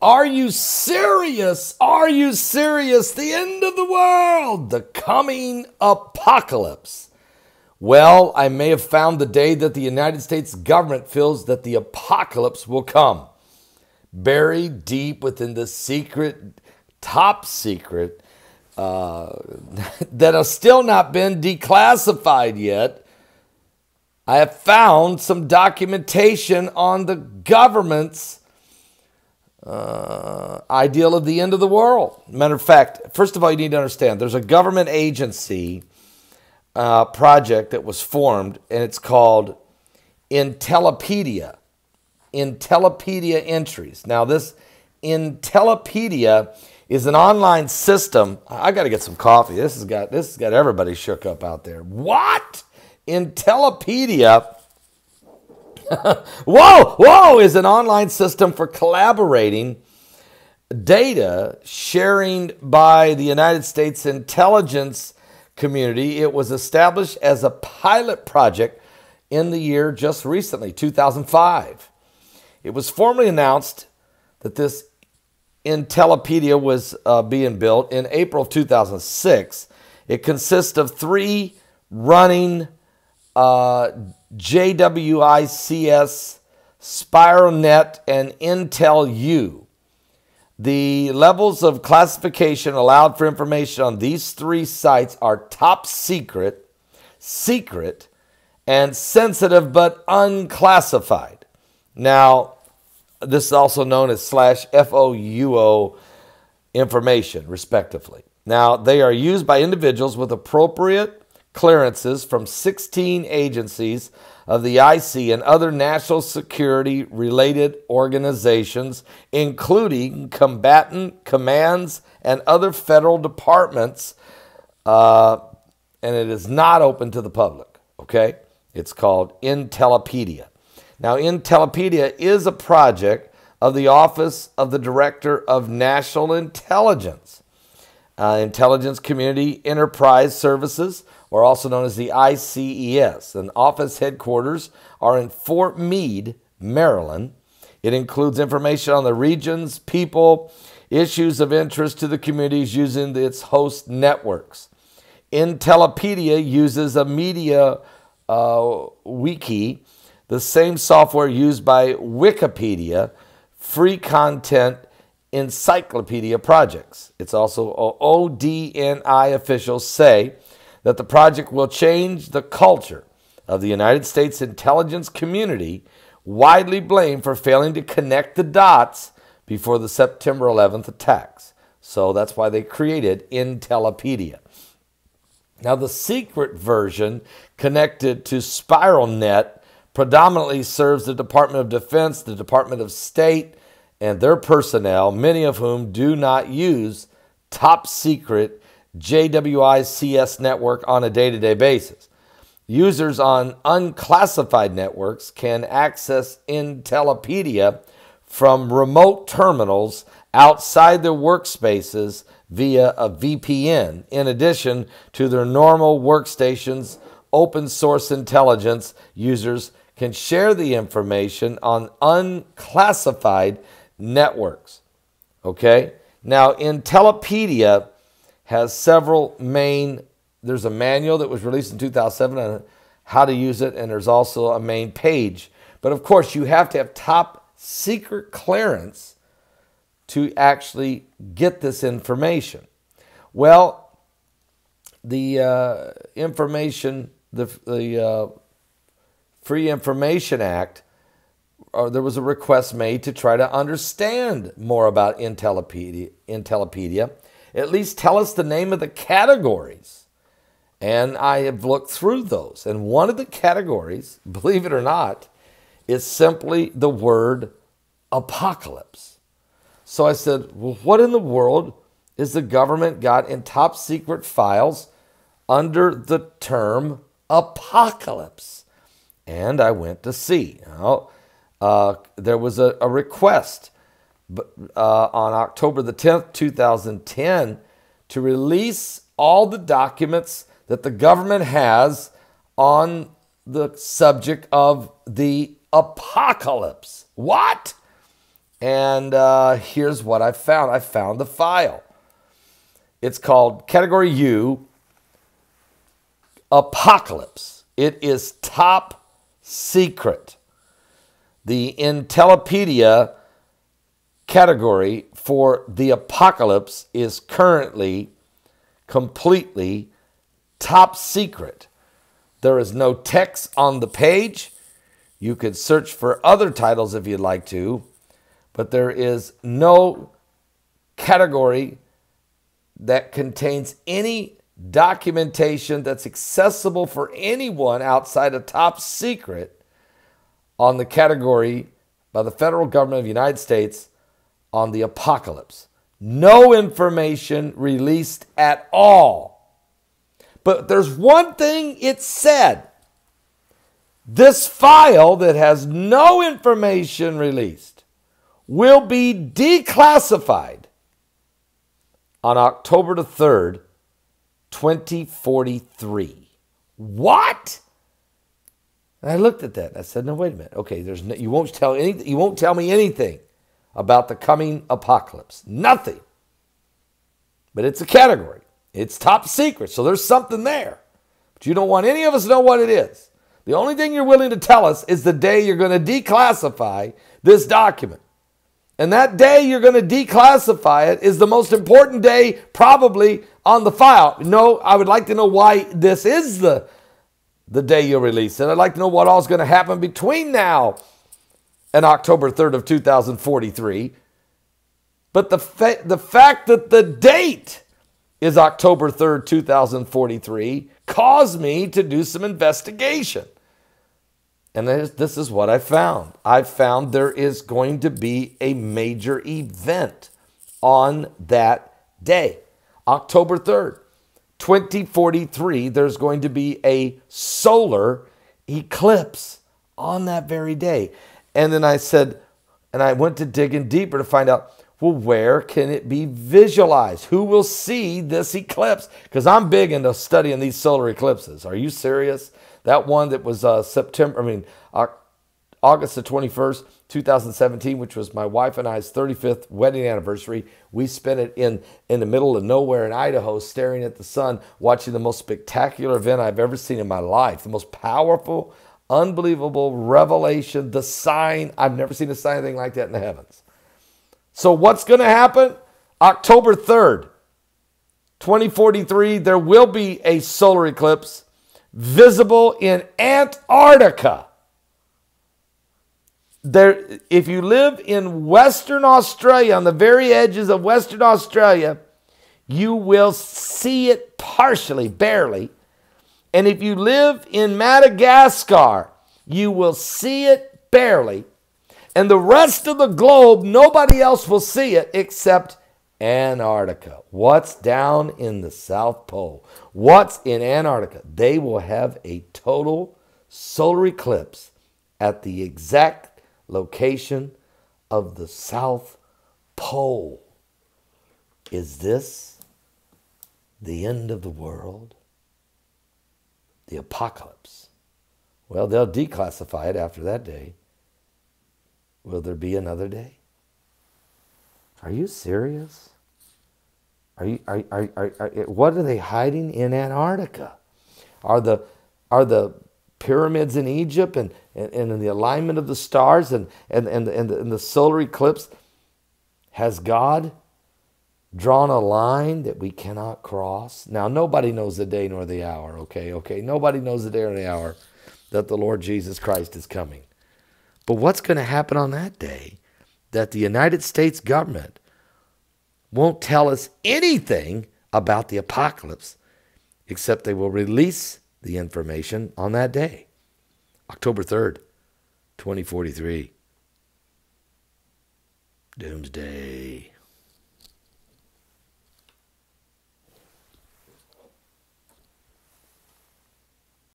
Are you serious? Are you serious? The end of the world, the coming apocalypse. Well, I may have found the day that the United States government feels that the apocalypse will come. Buried deep within the secret, top secret, that have still not been declassified yet, I have found some documentation on the government's ideal of the end of the world. Matter of fact, first of all, you need to understand there's a government agency project that was formed, and it's called Intellipedia. Intellipedia entries. Now, this Intellipedia is an online system. I got to get some coffee. This has got everybody shook up out there. What? Intellipedia. Whoa, is an online system for collaborating data sharing by the United States intelligence community. It was established as a pilot project in the year just recently, 2005. It was formally announced that this Intellipedia was being built in April of 2006. It consists of 3 running JWICS, SpiralNet, and IntelU. The levels of classification allowed for information on these 3 sites are top secret, secret, and sensitive but unclassified. Now, this is also known as /FOUO information, respectively. Now, they are used by individuals with appropriate clearances from 16 agencies of the IC and other national security-related organizations, including combatant commands and other federal departments, and it is not open to the public, okay? It's called Intellipedia. Now, Intellipedia is a project of the Office of the Director of National Intelligence, Intelligence Community Enterprise Services, or also known as the ICES. And office headquarters are in Fort Meade, Maryland. It includes information on the regions, people, issues of interest to the communities using its host networks. Intellipedia uses a media wiki, the same software used by Wikipedia, free content encyclopedia projects. It's also ODNI officials say that the project will change the culture of the United States intelligence community, widely blamed for failing to connect the dots before the September 11th attacks. So that's why they created Intellipedia. Now, the secret version connected to SpiralNet predominantly serves the Department of Defense, the Department of State, and their personnel, many of whom do not use top secret JWICS network on a day-to-day basis. Users on unclassified networks can access Intellipedia from remote terminals outside their workspaces via a VPN, in addition to their normal workstations. Open source intelligence users can share the information on unclassified networks. Okay? Now, Intellipedia has several main, there's a manual that was released in 2007 on how to use it, and there's also a main page. But of course, you have to have top secret clearance to actually get this information. Well, the Free Information Act, there was a request made to try to understand more about Intellipedia. At least tell us the name of the categories. And I have looked through those. And one of the categories, believe it or not, is simply the word apocalypse. So I said, well, what in the world is the government got in top secret files under the term apocalypse? And I went to see. Now, there was a request on October the 10th, 2010, to release all the documents that the government has on the subject of the apocalypse. What? And here's what I found. I found the file. It's called Category U, Apocalypse. It is top secret. The Intellipedia category for the apocalypse is currently completely top secret. There is no text on the page. You could search for other titles if you'd like to, but there is no category that contains any documentation that's accessible for anyone outside of top secret on the category by the federal government of the United States on the apocalypse. No information released at all. But there's one thing it said. This file that has no information released will be declassified on October the 3rd, 2043. What? And I looked at that and I said, no, wait a minute. Okay, you won't tell me anything about the coming apocalypse. Nothing. But it's a category. It's top secret. So there's something there. But you don't want any of us to know what it is. The only thing you're willing to tell us is the day you're going to declassify this document. And that day you're going to declassify it is the most important day probably on the file. No, I would like to know why this is the day you release it. I'd like to know what all is going to happen between now and October 3rd of 2043. But the fact that the date is October 3rd, 2043 caused me to do some investigation. And this is what I found. I found there is going to be a major event on that day. October 3rd, 2043, there's going to be a solar eclipse on that very day. And then I said, and I went to digging deeper to find out, well, where can it be visualized? Who will see this eclipse? Because I'm big into studying these solar eclipses. Are you serious? That one that was August the 21st, 2017, which was my wife and I's 35th wedding anniversary. We spent it in the middle of nowhere in Idaho, staring at the sun, watching the most spectacular event I've ever seen in my life. The most powerful, unbelievable revelation, the sign. I've never seen a sign anything like that in the heavens. So what's going to happen? October 3rd, 2043, there will be a solar eclipse visible in Antarctica. If you live in Western Australia, on the very edges of Western Australia, you will see it partially, barely. And if you live in Madagascar, you will see it barely. And the rest of the globe, nobody else will see it except Antarctica. What's down in the South Pole? What's in Antarctica? They will have a total solar eclipse at the exact location of the South Pole. Is this the end of the world? The apocalypse? Well, they'll declassify it after that day. Will there be another day? Are you serious? What are they hiding in Antarctica? Are the pyramids in Egypt and the alignment of the stars and the solar eclipse? Has God drawn a line that we cannot cross? Now, nobody knows the day nor the hour, okay? Nobody knows the day or the hour that the Lord Jesus Christ is coming. But what's going to happen on that day that the United States government won't tell us anything about the apocalypse, except they will release the information on that day, October 3rd, 2043. Doomsday.